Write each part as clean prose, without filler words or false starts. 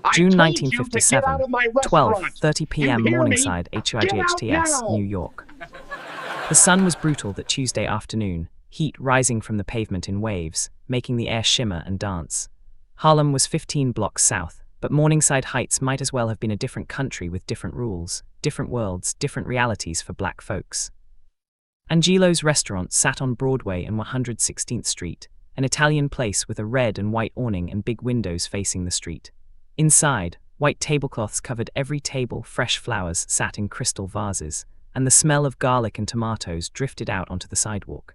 I June told you to get out 1957, of my restaurant. 12:30 You p.m. hear me? Morningside, Get out HIGHTS, now. New York. The sun was brutal that Tuesday afternoon, heat rising from the pavement in waves, making the air shimmer and dance. Harlem was 15 blocks south, but Morningside Heights might as well have been a different country with different rules, different worlds, different realities for black folks. Angelo's restaurant sat on Broadway and 116th Street, an Italian place with a red and white awning and big windows facing the street. Inside, white tablecloths covered every table, fresh flowers sat in crystal vases, and the smell of garlic and tomatoes drifted out onto the sidewalk.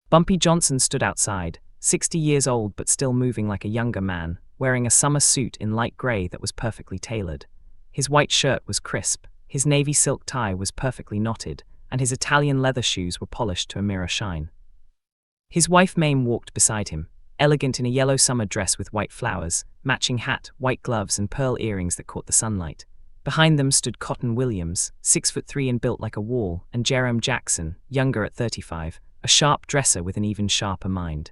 Bumpy Johnson stood outside, 60 years old but still moving like a younger man, wearing a summer suit in light gray that was perfectly tailored. His white shirt was crisp, his navy silk tie was perfectly knotted, and his Italian leather shoes were polished to a mirror shine. His wife Mame walked beside him, elegant in a yellow summer dress with white flowers, matching hat, white gloves and pearl earrings that caught the sunlight. Behind them stood Cotton Williams, 6'3" and built like a wall, and Jerome Jackson, younger at 35, a sharp dresser with an even sharper mind.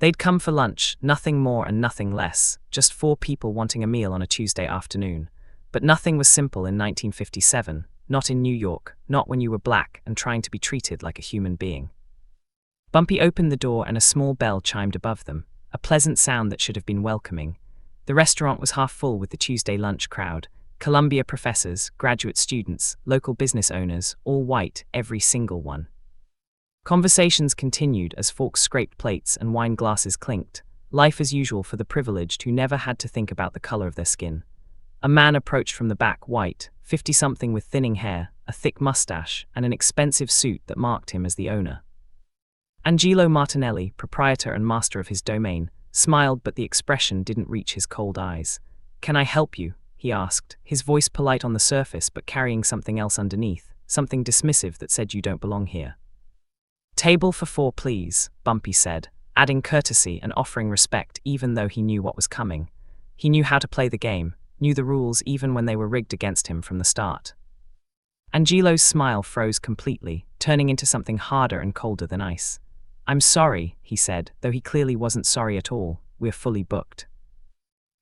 They'd come for lunch, nothing more and nothing less, just 4 people wanting a meal on a Tuesday afternoon. But nothing was simple in 1957, not in New York, not when you were black and trying to be treated like a human being. Bumpy opened the door and a small bell chimed above them, a pleasant sound that should have been welcoming. The restaurant was half full with the Tuesday lunch crowd, Columbia professors, graduate students, local business owners, all white, every single one. Conversations continued as forks scraped plates and wine glasses clinked, life as usual for the privileged who never had to think about the color of their skin. A man approached from the back, white, 50-something with thinning hair, a thick mustache, and an expensive suit that marked him as the owner. Angelo Martinelli, proprietor and master of his domain, smiled, but the expression didn't reach his cold eyes. "Can I help you?" he asked, his voice polite on the surface but carrying something else underneath, something dismissive that said you don't belong here. "Table for 4, please," Bumpy said, adding courtesy and offering respect even though he knew what was coming. He knew how to play the game, knew the rules even when they were rigged against him from the start. Angelo's smile froze completely, turning into something harder and colder than ice. "I'm sorry," he said, though he clearly wasn't sorry at all, "we're fully booked."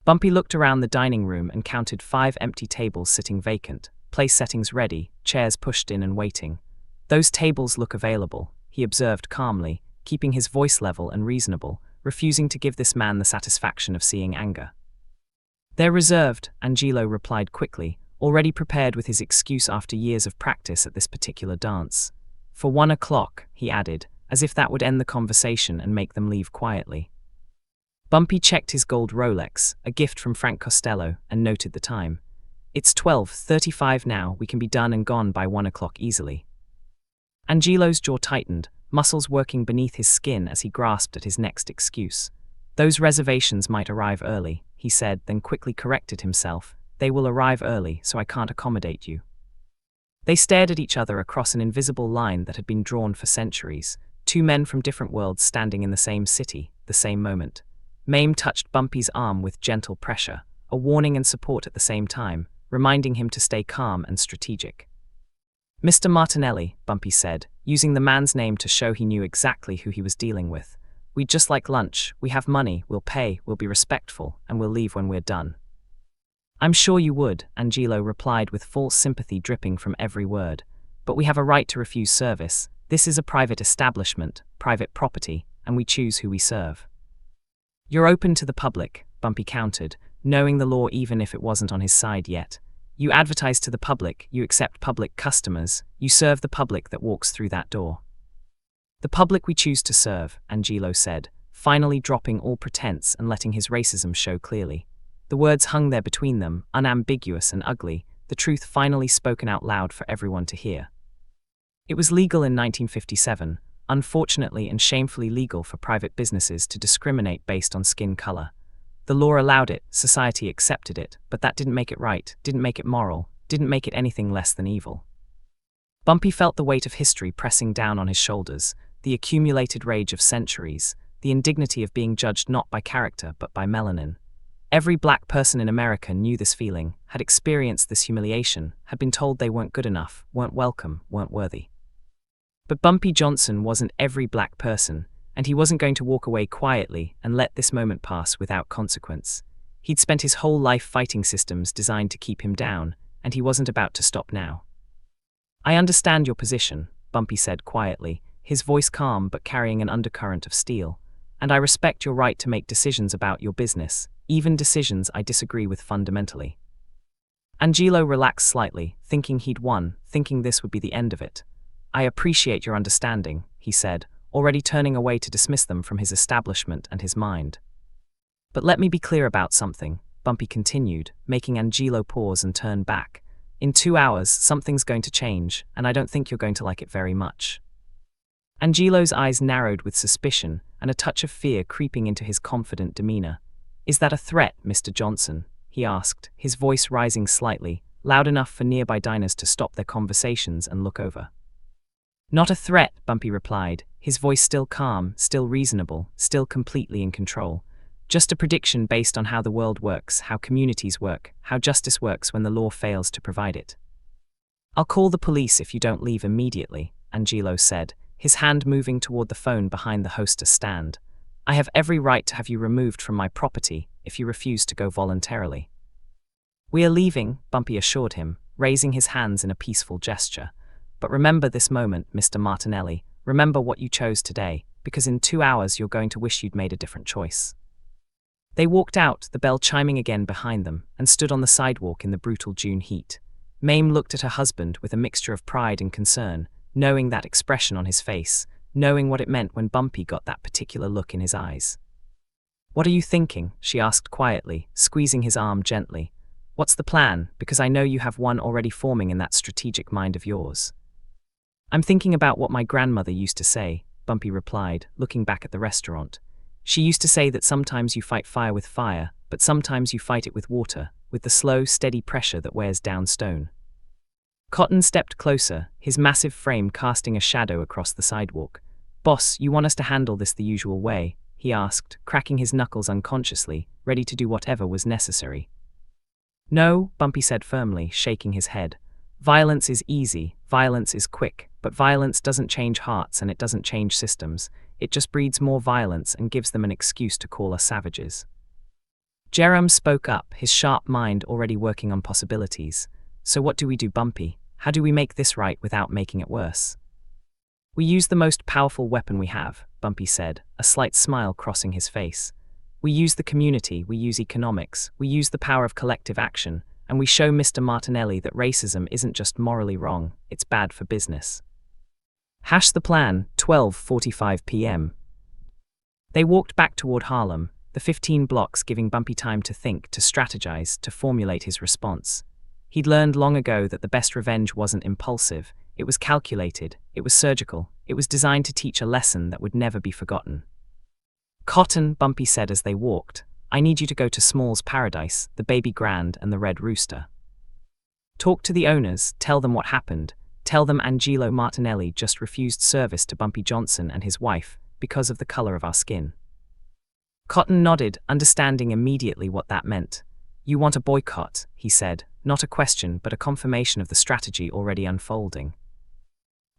Bumpy looked around the dining room and counted 5 empty tables sitting vacant, place settings ready, chairs pushed in and waiting. "Those tables look available," he observed calmly, keeping his voice level and reasonable, refusing to give this man the satisfaction of seeing anger. "They're reserved," Angelo replied quickly, already prepared with his excuse after years of practice at this particular dance. "For 1 o'clock," he added, as if that would end the conversation and make them leave quietly. Bumpy checked his gold Rolex, a gift from Frank Costello, and noted the time. "It's 12:35 now, we can be done and gone by 1 o'clock easily." Angelo's jaw tightened, muscles working beneath his skin as he grasped at his next excuse. "Those reservations might arrive early," he said, then quickly corrected himself. "They will arrive early, so I can't accommodate you." They stared at each other across an invisible line that had been drawn for centuries, 2 men from different worlds standing in the same city, the same moment. Mame touched Bumpy's arm with gentle pressure, a warning and support at the same time, reminding him to stay calm and strategic. "Mr. Martinelli," Bumpy said, using the man's name to show he knew exactly who he was dealing with. "We'd just like lunch, we have money, we'll pay, we'll be respectful, and we'll leave when we're done." "I'm sure you would," Angelo replied with false sympathy dripping from every word. "But we have a right to refuse service. This is a private establishment, private property, and we choose who we serve." "You're open to the public," Bumpy countered, knowing the law even if it wasn't on his side yet. "You advertise to the public, you accept public customers, you serve the public that walks through that door." "The public we choose to serve," Angelo said, finally dropping all pretense and letting his racism show clearly. The words hung there between them, unambiguous and ugly, the truth finally spoken out loud for everyone to hear. It was legal in 1957, unfortunately and shamefully legal for private businesses to discriminate based on skin color. The law allowed it, society accepted it, but that didn't make it right, didn't make it moral, didn't make it anything less than evil. Bumpy felt the weight of history pressing down on his shoulders, the accumulated rage of centuries, the indignity of being judged not by character but by melanin. Every black person in America knew this feeling, had experienced this humiliation, had been told they weren't good enough, weren't welcome, weren't worthy. But Bumpy Johnson wasn't every black person, and he wasn't going to walk away quietly and let this moment pass without consequence. He'd spent his whole life fighting systems designed to keep him down, and he wasn't about to stop now. "I understand your position," Bumpy said quietly, his voice calm but carrying an undercurrent of steel. "And I respect your right to make decisions about your business, even decisions I disagree with fundamentally." Angelo relaxed slightly, thinking he'd won, thinking this would be the end of it. "I appreciate your understanding," he said, already turning away to dismiss them from his establishment and his mind. "But let me be clear about something," Bumpy continued, making Angelo pause and turn back. "In 2 hours, something's going to change, and I don't think you're going to like it very much." Angelo's eyes narrowed with suspicion and a touch of fear creeping into his confident demeanor. "Is that a threat, Mr. Johnson?" he asked, his voice rising slightly, loud enough for nearby diners to stop their conversations and look over. "Not a threat," Bumpy replied, his voice still calm, still reasonable, still completely in control. "Just a prediction based on how the world works, how communities work, how justice works when the law fails to provide it." "I'll call the police if you don't leave immediately," Angelo said, his hand moving toward the phone behind the hostess stand. "I have every right to have you removed from my property if you refuse to go voluntarily." "We are leaving," Bumpy assured him, raising his hands in a peaceful gesture. "But remember this moment, Mr. Martinelli. Remember what you chose today, because in 2 hours you're going to wish you'd made a different choice." They walked out, the bell chiming again behind them, and stood on the sidewalk in the brutal June heat. Mame looked at her husband with a mixture of pride and concern, knowing that expression on his face, knowing what it meant when Bumpy got that particular look in his eyes. "What are you thinking?" she asked quietly, squeezing his arm gently. "What's the plan? Because I know you have one already forming in that strategic mind of yours." "I'm thinking about what my grandmother used to say," Bumpy replied, looking back at the restaurant. "She used to say that sometimes you fight fire with fire, but sometimes you fight it with water, with the slow, steady pressure that wears down stone." Cotton stepped closer, his massive frame casting a shadow across the sidewalk. "Boss, you want us to handle this the usual way?" he asked, cracking his knuckles unconsciously, ready to do whatever was necessary. "No," Bumpy said firmly, shaking his head. "Violence is easy, violence is quick, but violence doesn't change hearts and it doesn't change systems. It just breeds more violence and gives them an excuse to call us savages." Jerome spoke up, his sharp mind already working on possibilities. "So what do we do, Bumpy? How do we make this right without making it worse?" "We use the most powerful weapon we have," Bumpy said, a slight smile crossing his face. "We use the community, we use economics, we use the power of collective action, and we show Mr. Martinelli that racism isn't just morally wrong, it's bad for business." Hash the plan, 12:45 p.m. They walked back toward Harlem, the 15 blocks giving Bumpy time to think, to strategize, to formulate his response. He'd learned long ago that the best revenge wasn't impulsive, it was calculated, it was surgical, it was designed to teach a lesson that would never be forgotten. "Cotton," Bumpy said as they walked, "I need you to go to Small's Paradise, the Baby Grand and the Red Rooster. Talk to the owners, tell them what happened, tell them Angelo Martinelli just refused service to Bumpy Johnson and his wife because of the color of our skin." Cotton nodded, understanding immediately what that meant. "You want a boycott," he said, not a question but a confirmation of the strategy already unfolding.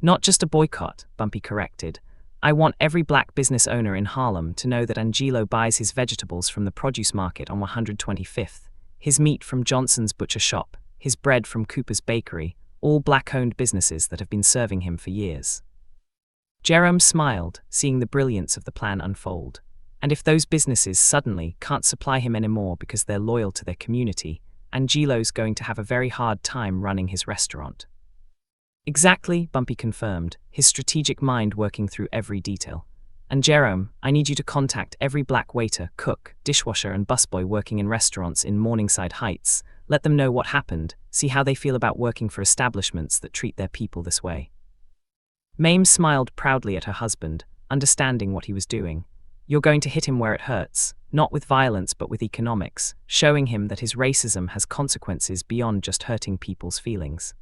"Not just a boycott," Bumpy corrected. "I want every black business owner in Harlem to know that Angelo buys his vegetables from the produce market on 125th, his meat from Johnson's butcher shop, his bread from Cooper's bakery, all black-owned businesses that have been serving him for years." Jerome smiled, seeing the brilliance of the plan unfold. And if those businesses suddenly can't supply him anymore because they're loyal to their community, Angelo's going to have a very hard time running his restaurant. "Exactly," Bumpy confirmed, his strategic mind working through every detail. "And Jerome, I need you to contact every black waiter, cook, dishwasher and busboy working in restaurants in Morningside Heights. Let them know what happened, see how they feel about working for establishments that treat their people this way." Mame smiled proudly at her husband, understanding what he was doing. "You're going to hit him where it hurts, not with violence but with economics, showing him that his racism has consequences beyond just hurting people's feelings."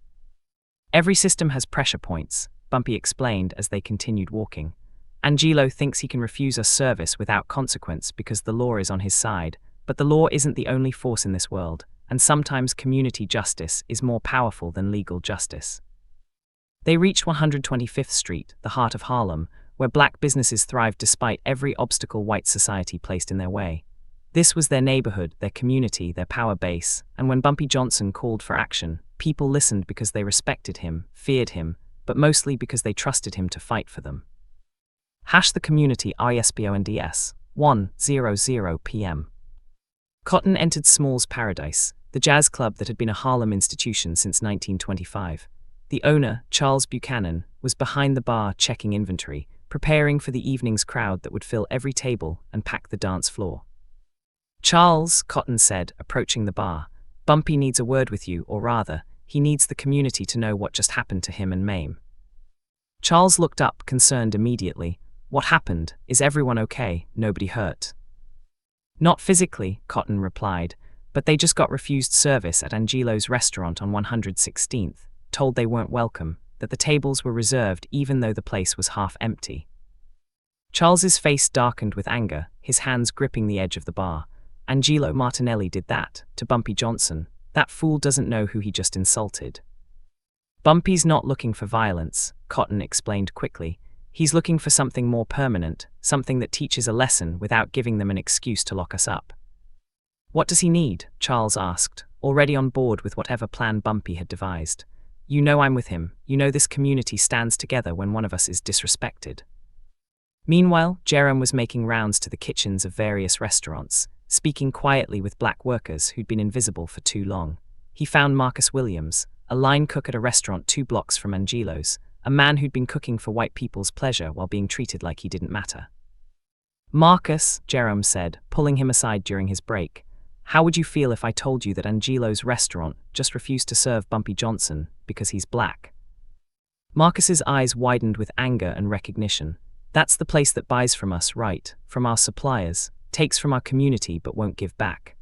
"Every system has pressure points," Bumpy explained as they continued walking. "Angelo thinks he can refuse us service without consequence because the law is on his side, but the law isn't the only force in this world, and sometimes community justice is more powerful than legal justice." They reached 125th Street, the heart of Harlem, where black businesses thrived despite every obstacle white society placed in their way. This was their neighborhood, their community, their power base, and when Bumpy Johnson called for action, people listened because they respected him, feared him, but mostly because they trusted him to fight for them. The community ISBONDS, 1:00 p.m. Cotton entered Small's Paradise, the jazz club that had been a Harlem institution since 1925. The owner, Charles Buchanan, was behind the bar checking inventory, preparing for the evening's crowd that would fill every table and pack the dance floor. "Charles," Cotton said, approaching the bar, "Bumpy needs a word with you, or rather, he needs the community to know what just happened to him and Mame." Charles looked up, concerned immediately. "What happened? Is everyone okay? Nobody hurt?" "Not physically," Cotton replied, "but they just got refused service at Angelo's restaurant on 116th, told they weren't welcome, that the tables were reserved even though the place was half empty." Charles's face darkened with anger, his hands gripping the edge of the bar. "Angelo Martinelli did that, to Bumpy Johnson. That fool doesn't know who he just insulted." "Bumpy's not looking for violence," Cotton explained quickly. "He's looking for something more permanent, something that teaches a lesson without giving them an excuse to lock us up." "What does he need?" Charles asked, already on board with whatever plan Bumpy had devised. "You know I'm with him. You know this community stands together when one of us is disrespected." Meanwhile, Jerome was making rounds to the kitchens of various restaurants, speaking quietly with black workers who'd been invisible for too long. He found Marcus Williams, a line cook at a restaurant 2 blocks from Angelo's, a man who'd been cooking for white people's pleasure while being treated like he didn't matter. "Marcus," Jerome said, pulling him aside during his break, "how would you feel if I told you that Angelo's restaurant just refused to serve Bumpy Johnson because he's black?" Marcus's eyes widened with anger and recognition. "That's the place that buys from us, right? From our suppliers, takes from our community but won't give back."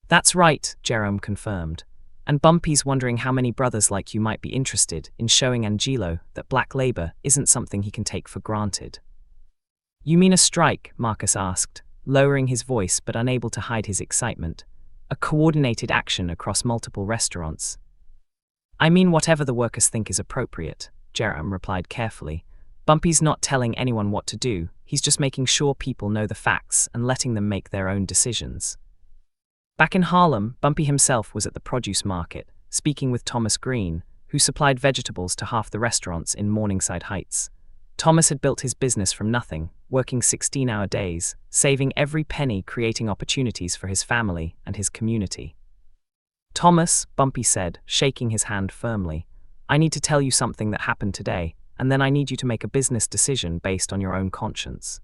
"That's right," Jerome confirmed. "And Bumpy's wondering how many brothers like you might be interested in showing Angelo that black labor isn't something he can take for granted." "You mean a strike?" Marcus asked, lowering his voice but unable to hide his excitement. "A coordinated action across multiple restaurants?" "I mean whatever the workers think is appropriate," Jerome replied carefully. "Bumpy's not telling anyone what to do, he's just making sure people know the facts and letting them make their own decisions." Back in Harlem, Bumpy himself was at the produce market, speaking with Thomas Green, who supplied vegetables to half the restaurants in Morningside Heights. Thomas had built his business from nothing, working 16-hour days, saving every penny, creating opportunities for his family and his community. "Thomas," Bumpy said, shaking his hand firmly, "I need to tell you something that happened today, and then I need you to make a business decision based on your own conscience."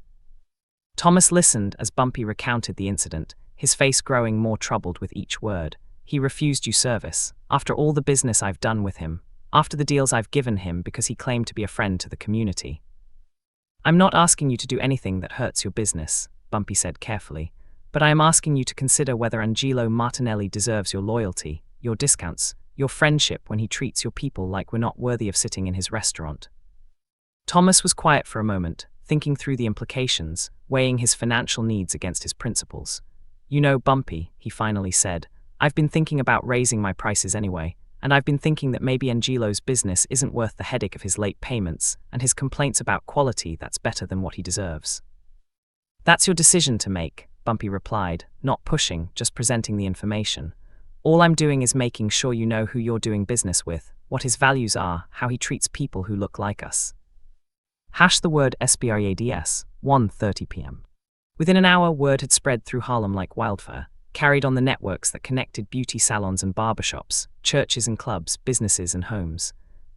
Thomas listened as Bumpy recounted the incident, his face growing more troubled with each word. "He refused you service, after all the business I've done with him, after the deals I've given him because he claimed to be a friend to the community." "I'm not asking you to do anything that hurts your business," Bumpy said carefully, "but I am asking you to consider whether Angelo Martinelli deserves your loyalty, your discounts, your friendship when he treats your people like we're not worthy of sitting in his restaurant." Thomas was quiet for a moment, thinking through the implications, weighing his financial needs against his principles. "You know, Bumpy," he finally said, "I've been thinking about raising my prices anyway, and I've been thinking that maybe Angelo's business isn't worth the headache of his late payments and his complaints about quality that's better than what he deserves." "That's your decision to make," Bumpy replied, not pushing, just presenting the information. "All I'm doing is making sure you know who you're doing business with, what his values are, how he treats people who look like us." The word SBRADS, 1:30 p.m. Within an hour, word had spread through Harlem like wildfire, carried on the networks that connected beauty salons and barbershops, churches and clubs, businesses and homes.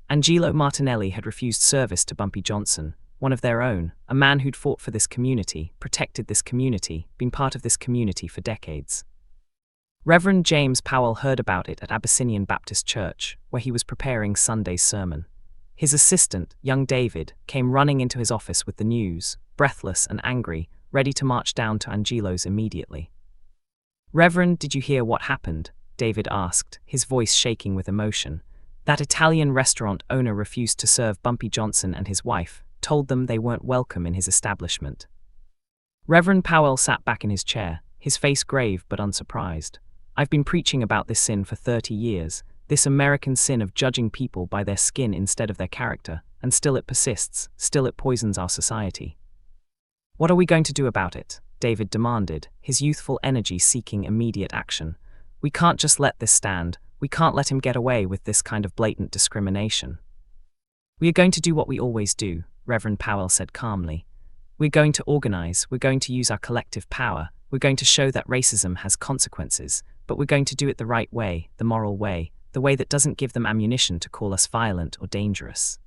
Angelo Martinelli had refused service to Bumpy Johnson, one of their own, a man who'd fought for this community, protected this community, been part of this community for decades. Reverend James Powell heard about it at Abyssinian Baptist Church, where he was preparing Sunday's sermon. His assistant, young David, came running into his office with the news, breathless and angry, ready to march down to Angelo's immediately. "Reverend, did you hear what happened?" David asked, his voice shaking with emotion. "That Italian restaurant owner refused to serve Bumpy Johnson and his wife, told them they weren't welcome in his establishment." Reverend Powell sat back in his chair, his face grave but unsurprised. "I've been preaching about this sin for 30 years, this American sin of judging people by their skin instead of their character, and still it persists, still it poisons our society." "What are we going to do about it?" David demanded, his youthful energy seeking immediate action. We can't just let this stand. We can't let him get away with this kind of blatant discrimination. We are going to do what we always do, Reverend Powell said calmly. We're going to organize, we're going to use our collective power, we're going to show that racism has consequences, but we're going to do it the right way, the moral way, the way that doesn't give them ammunition to call us violent or dangerous.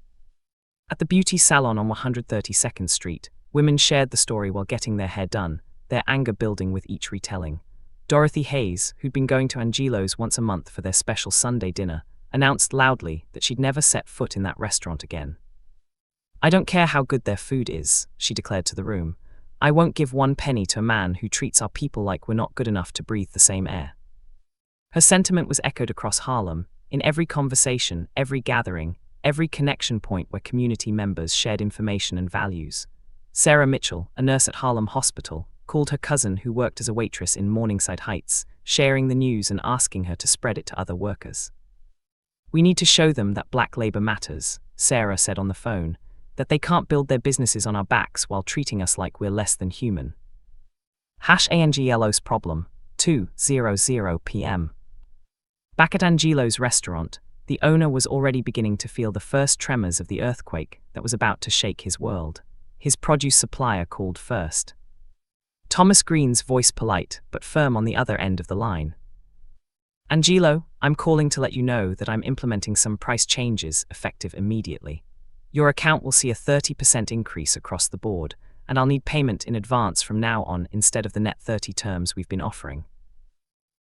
At the beauty salon on 132nd Street, women shared the story while getting their hair done, their anger building with each retelling. Dorothy Hayes, who'd been going to Angelo's once a month for their special Sunday dinner, announced loudly that she'd never set foot in that restaurant again. I don't care how good their food is, she declared to the room. I won't give 1 penny to a man who treats our people like we're not good enough to breathe the same air. Her sentiment was echoed across Harlem, in every conversation, every gathering, every connection point where community members shared information and values. Sarah Mitchell, a nurse at Harlem Hospital, called her cousin who worked as a waitress in Morningside Heights, sharing the news and asking her to spread it to other workers. We need to show them that black labor matters, Sarah said on the phone, that they can't build their businesses on our backs while treating us like we're less than human. #Angelo's problem, 2:00 p.m. Back at Angelo's restaurant, the owner was already beginning to feel the first tremors of the earthquake that was about to shake his world. His produce supplier called first. Thomas Green's voice polite but firm on the other end of the line. Angelo, I'm calling to let you know that I'm implementing some price changes effective immediately. Your account will see a 30% increase across the board, and I'll need payment in advance from now on instead of the net 30 terms we've been offering.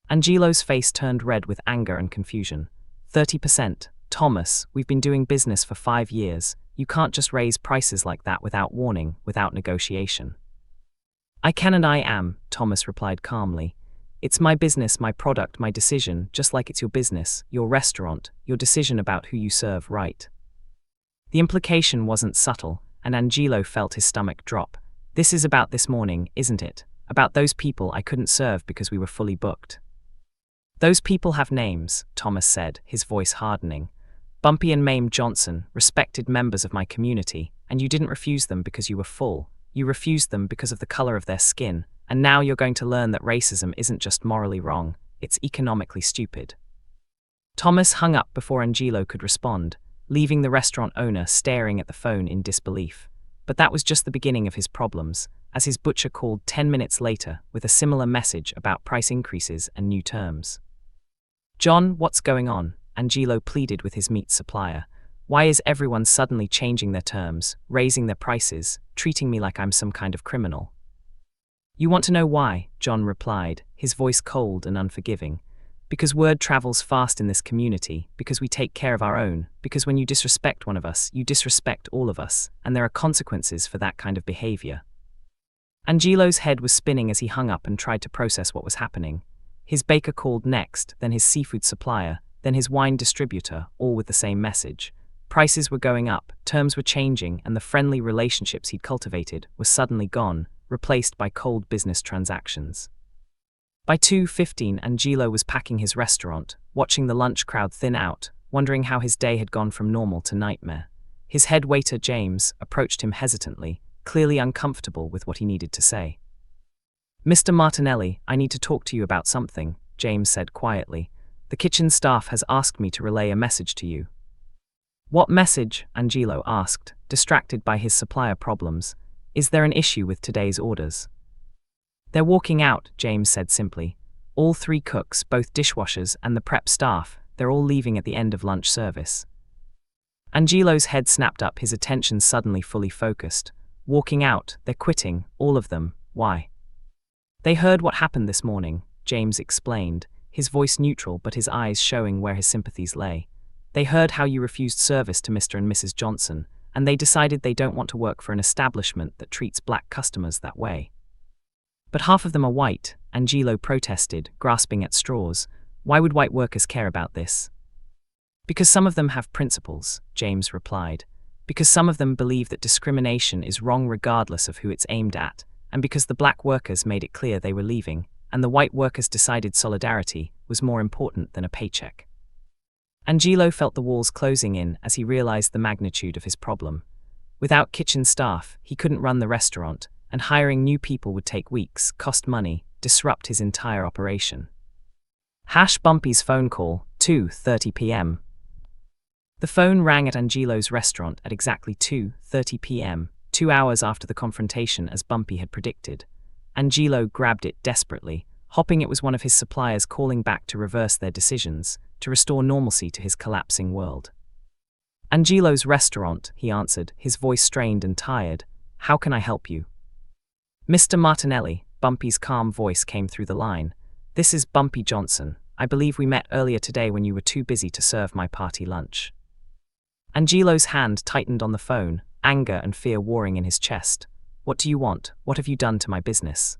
Angelo's face turned red with anger and confusion. 30%? Thomas, we've been doing business for 5 years. You can't just raise prices like that without warning, without negotiation. I can and I am, Thomas replied calmly. It's my business, my product, my decision, just like it's your business, your restaurant, your decision about who you serve, right? The implication wasn't subtle, and Angelo felt his stomach drop. This is about this morning, isn't it? About those people I couldn't serve because we were fully booked. Those people have names, Thomas said, his voice hardening. Bumpy and Mame Johnson, respected members of my community, and you didn't refuse them because you were full. You refused them because of the color of their skin, and now you're going to learn that racism isn't just morally wrong, it's economically stupid. Thomas hung up before Angelo could respond, leaving the restaurant owner staring at the phone in disbelief. But that was just the beginning of his problems, as his butcher called 10 minutes later with a similar message about price increases and new terms. John, what's going on? Angelo pleaded with his meat supplier. Why is everyone suddenly changing their terms, raising their prices, treating me like I'm some kind of criminal? You want to know why? John replied, his voice cold and unforgiving. Because word travels fast in this community, because we take care of our own, because when you disrespect one of us, you disrespect all of us, and there are consequences for that kind of behavior. Angelo's head was spinning as he hung up and tried to process what was happening. His baker called next, then his seafood supplier, then his wine distributor, all with the same message. Prices were going up, terms were changing, and the friendly relationships he'd cultivated were suddenly gone, replaced by cold business transactions. By 2:15, Angelo was packing his restaurant, watching the lunch crowd thin out, wondering how his day had gone from normal to nightmare. His head waiter, James, approached him hesitantly, clearly uncomfortable with what he needed to say. Mr. Martinelli, I need to talk to you about something, James said quietly. The kitchen staff has asked me to relay a message to you. What message? Angelo asked, distracted by his supplier problems. Is there an issue with today's orders? They're walking out, James said simply. All 3 cooks, both dishwashers and the prep staff, they're all leaving at the end of lunch service. Angelo's head snapped up, his attention suddenly fully focused. Walking out, they're quitting, all of them, why? They heard what happened this morning, James explained, his voice neutral but his eyes showing where his sympathies lay. They heard how you refused service to Mr. and Mrs. Johnson, and they decided they don't want to work for an establishment that treats black customers that way. But half of them are white, Angelo protested, grasping at straws. Why would white workers care about this? Because some of them have principles, James replied. Because some of them believe that discrimination is wrong regardless of who it's aimed at, and because the black workers made it clear they were leaving, and the white workers decided solidarity was more important than a paycheck. Angelo felt the walls closing in as he realized the magnitude of his problem. Without kitchen staff, he couldn't run the restaurant, and hiring new people would take weeks, cost money, disrupt his entire operation. Bumpy's phone call, 2:30 p.m. The phone rang at Angelo's restaurant at exactly 2:30 p.m., 2 hours after the confrontation as Bumpy had predicted. Angelo grabbed it desperately, hoping it was one of his suppliers calling back to reverse their decisions, to restore normalcy to his collapsing world. Angelo's restaurant, he answered, his voice strained and tired. How can I help you? Mr. Martinelli, Bumpy's calm voice came through the line. This is Bumpy Johnson. I believe we met earlier today when you were too busy to serve my party lunch. Angelo's hand tightened on the phone, anger and fear warring in his chest. What do you want? What have you done to my business?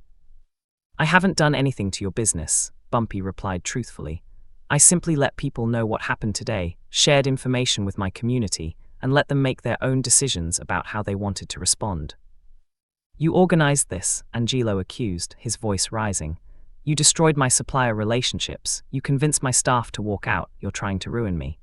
I haven't done anything to your business, Bumpy replied truthfully. I simply let people know what happened today, shared information with my community, and let them make their own decisions about how they wanted to respond. You organized this, Angelo accused, his voice rising. You destroyed my supplier relationships. You convinced my staff to walk out. You're trying to ruin me.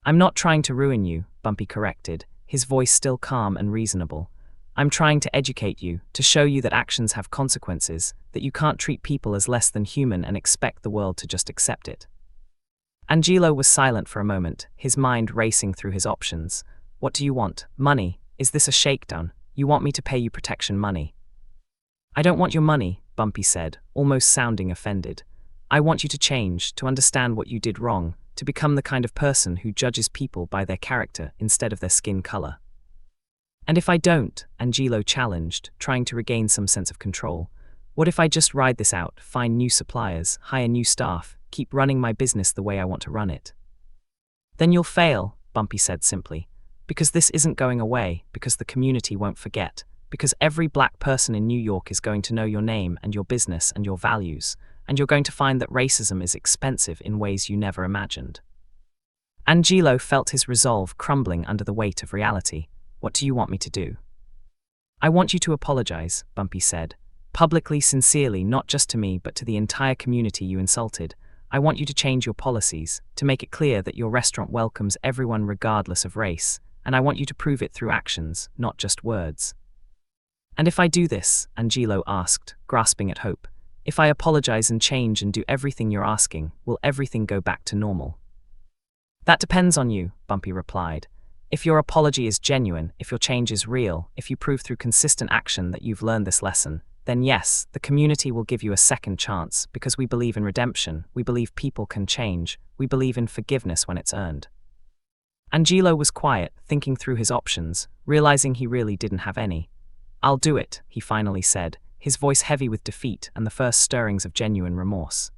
I'm not trying to ruin you, Bumpy corrected, his voice still calm and reasonable. I'm trying to educate you, to show you that actions have consequences, that you can't treat people as less than human and expect the world to just accept it. Angelo was silent for a moment, his mind racing through his options. What do you want? Money? Is this a shakedown? You want me to pay you protection money? I don't want your money, Bumpy said, almost sounding offended. I want you to change, to understand what you did wrong, to become the kind of person who judges people by their character instead of their skin color. And if I don't, Angelo challenged, trying to regain some sense of control, what if I just ride this out, find new suppliers, hire new staff, keep running my business the way I want to run it? Then you'll fail, Bumpy said simply, because this isn't going away, because the community won't forget, because every black person in New York is going to know your name and your business and your values, and you're going to find that racism is expensive in ways you never imagined. Angelo felt his resolve crumbling under the weight of reality. What do you want me to do? I want you to apologize, Bumpy said. Publicly, sincerely, not just to me but to the entire community you insulted. I want you to change your policies, to make it clear that your restaurant welcomes everyone regardless of race, and I want you to prove it through actions, not just words. And if I do this, Angelo asked, grasping at hope, if I apologize and change and do everything you're asking, will everything go back to normal? That depends on you, Bumpy replied. If your apology is genuine, if your change is real, if you prove through consistent action that you've learned this lesson, then yes, the community will give you a second chance because we believe in redemption, we believe people can change, we believe in forgiveness when it's earned. Angelo was quiet, thinking through his options, realizing he really didn't have any. I'll do it, he finally said, his voice heavy with defeat and the first stirrings of genuine remorse.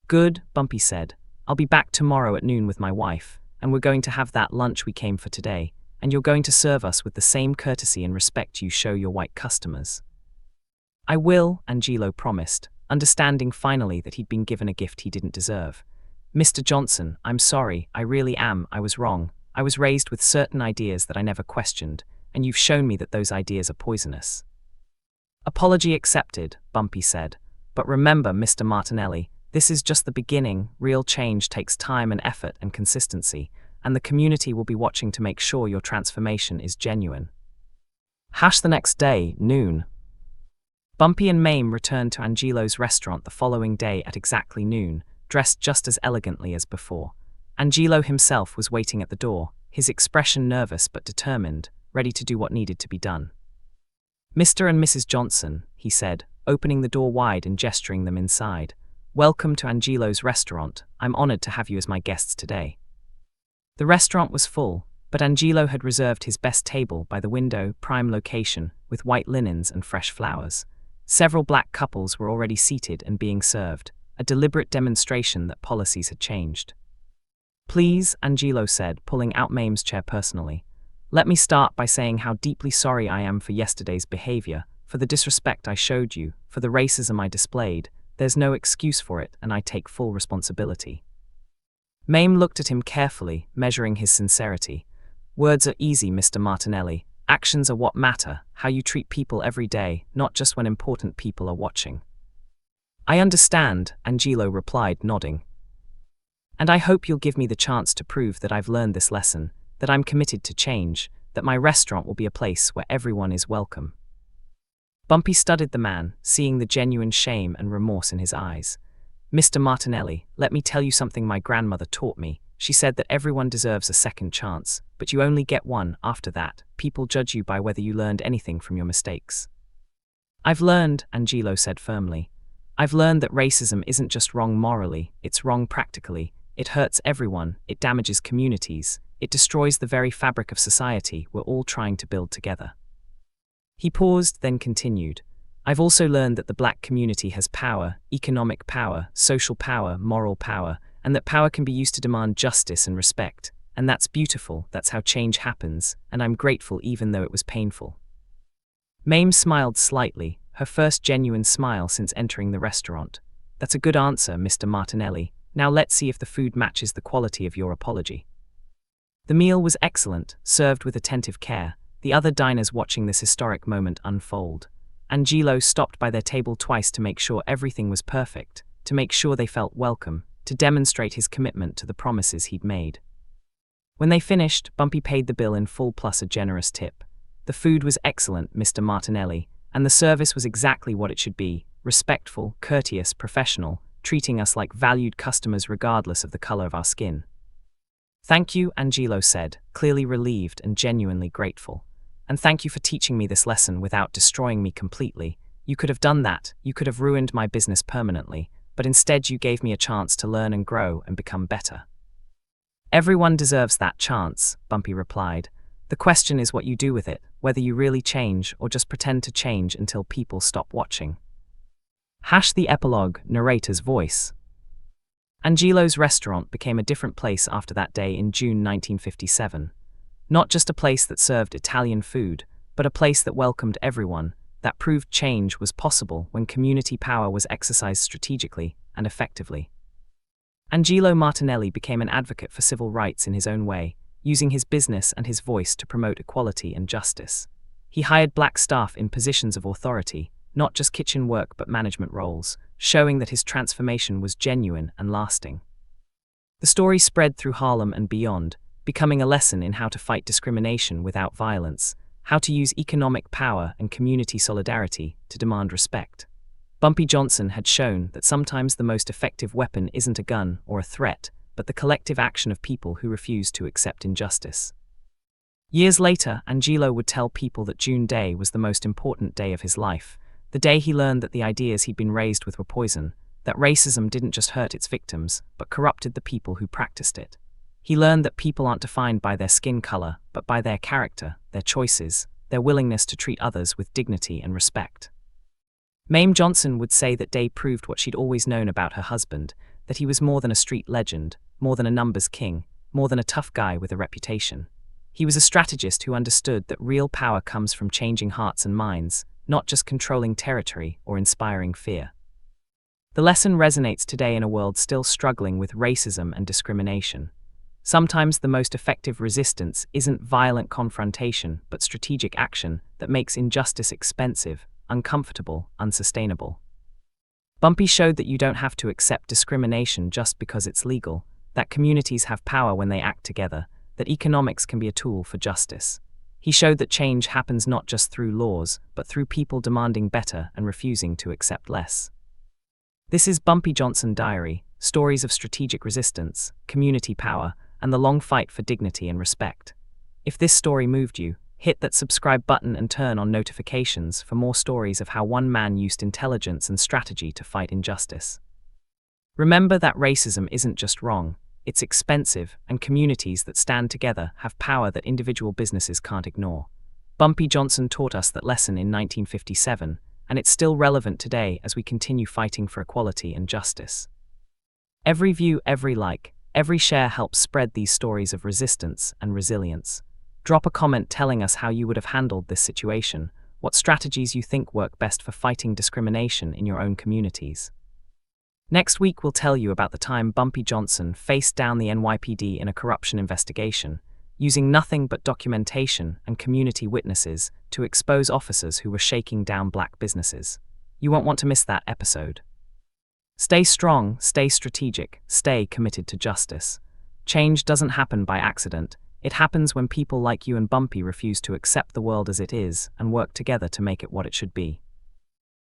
Good, Bumpy said. I'll be back tomorrow at noon with my wife, and we're going to have that lunch we came for today, and you're going to serve us with the same courtesy and respect you show your white customers. I will, Angelo promised, understanding finally that he'd been given a gift he didn't deserve. Mr. Johnson, I'm sorry, I really am, I was wrong. I was raised with certain ideas that I never questioned, and you've shown me that those ideas are poisonous. Apology accepted, Bumpy said. But remember, Mr. Martinelli, this is just the beginning. Real change takes time and effort and consistency, and the community will be watching to make sure your transformation is genuine. The next day, noon. Bumpy and Mame returned to Angelo's restaurant the following day at exactly noon, dressed just as elegantly as before. Angelo himself was waiting at the door, his expression nervous but determined, ready to do what needed to be done. Mr. and Mrs. Johnson, he said, opening the door wide and gesturing them inside. Welcome to Angelo's restaurant. I'm honored to have you as my guests today. The restaurant was full, but Angelo had reserved his best table by the window, prime location, with white linens and fresh flowers. Several black couples were already seated and being served, a deliberate demonstration that policies had changed. Please, Angelo said, pulling out Mame's chair personally. Let me start by saying how deeply sorry I am for yesterday's behavior, for the disrespect I showed you, for the racism I displayed. There's no excuse for it, and I take full responsibility. Mame looked at him carefully, measuring his sincerity. Words are easy, Mr. Martinelli. Actions are what matter, how you treat people every day, not just when important people are watching. I understand, Angelo replied, nodding. And I hope you'll give me the chance to prove that I've learned this lesson, that I'm committed to change, that my restaurant will be a place where everyone is welcome. Bumpy studied the man, seeing the genuine shame and remorse in his eyes. "Mr. Martinelli, let me tell you something my grandmother taught me. She said that everyone deserves a second chance, but you only get one. After that, people judge you by whether you learned anything from your mistakes." "I've learned," Angelo said firmly. "I've learned that racism isn't just wrong morally, it's wrong practically. It hurts everyone, it damages communities, it destroys the very fabric of society we're all trying to build together." He paused, then continued. "I've also learned that the black community has power, economic power, social power, moral power, and that power can be used to demand justice and respect. And that's beautiful, that's how change happens, and I'm grateful even though it was painful." Mame smiled slightly, her first genuine smile since entering the restaurant. "That's a good answer, Mr. Martinelli. Now let's see if the food matches the quality of your apology." The meal was excellent, served with attentive care, the other diners watching this historic moment unfold. Angelo stopped by their table twice to make sure everything was perfect, to make sure they felt welcome, to demonstrate his commitment to the promises he'd made. When they finished, Bumpy paid the bill in full plus a generous tip. "The food was excellent, Mr. Martinelli, and the service was exactly what it should be, respectful, courteous, professional, treating us like valued customers regardless of the color of our skin." "Thank you," Angelo said, clearly relieved and genuinely grateful. "And thank you for teaching me this lesson without destroying me completely. You could have done that, you could have ruined my business permanently, but instead you gave me a chance to learn and grow and become better." "Everyone deserves that chance," Bumpy replied. "The question is what you do with it, whether you really change or just pretend to change until people stop watching." The epilogue, narrator's voice. Angelo's restaurant became a different place after that day in June 1957. Not just a place that served Italian food, but a place that welcomed everyone, that proved change was possible when community power was exercised strategically and effectively. Angelo Martinelli became an advocate for civil rights in his own way, using his business and his voice to promote equality and justice. He hired black staff in positions of authority, not just kitchen work but management roles, showing that his transformation was genuine and lasting. The story spread through Harlem and beyond, becoming a lesson in how to fight discrimination without violence, how to use economic power and community solidarity to demand respect. Bumpy Johnson had shown that sometimes the most effective weapon isn't a gun or a threat, but the collective action of people who refuse to accept injustice. Years later, Angelo would tell people that June Day was the most important day of his life, the day he learned that the ideas he'd been raised with were poison, that racism didn't just hurt its victims, but corrupted the people who practiced it. He learned that people aren't defined by their skin color, but by their character, their choices, their willingness to treat others with dignity and respect. Mame Johnson would say that Day proved what she'd always known about her husband, that he was more than a street legend, more than a numbers king, more than a tough guy with a reputation. He was a strategist who understood that real power comes from changing hearts and minds, not just controlling territory or inspiring fear. The lesson resonates today in a world still struggling with racism and discrimination. Sometimes the most effective resistance isn't violent confrontation, but strategic action that makes injustice expensive, uncomfortable, unsustainable. Bumpy showed that you don't have to accept discrimination just because it's legal, that communities have power when they act together, that economics can be a tool for justice. He showed that change happens not just through laws, but through people demanding better and refusing to accept less. This is Bumpy Johnson Diary, stories of strategic resistance, community power, and the long fight for dignity and respect. If this story moved you, hit that subscribe button and turn on notifications for more stories of how one man used intelligence and strategy to fight injustice. Remember that racism isn't just wrong, it's expensive, and communities that stand together have power that individual businesses can't ignore. Bumpy Johnson taught us that lesson in 1957, and it's still relevant today as we continue fighting for equality and justice. Every view, every like, every share helps spread these stories of resistance and resilience. Drop a comment telling us how you would have handled this situation, what strategies you think work best for fighting discrimination in your own communities. Next week we'll tell you about the time Bumpy Johnson faced down the NYPD in a corruption investigation, using nothing but documentation and community witnesses to expose officers who were shaking down black businesses. You won't want to miss that episode. Stay strong, stay strategic, stay committed to justice. Change doesn't happen by accident. It happens when people like you and Bumpy refuse to accept the world as it is and work together to make it what it should be.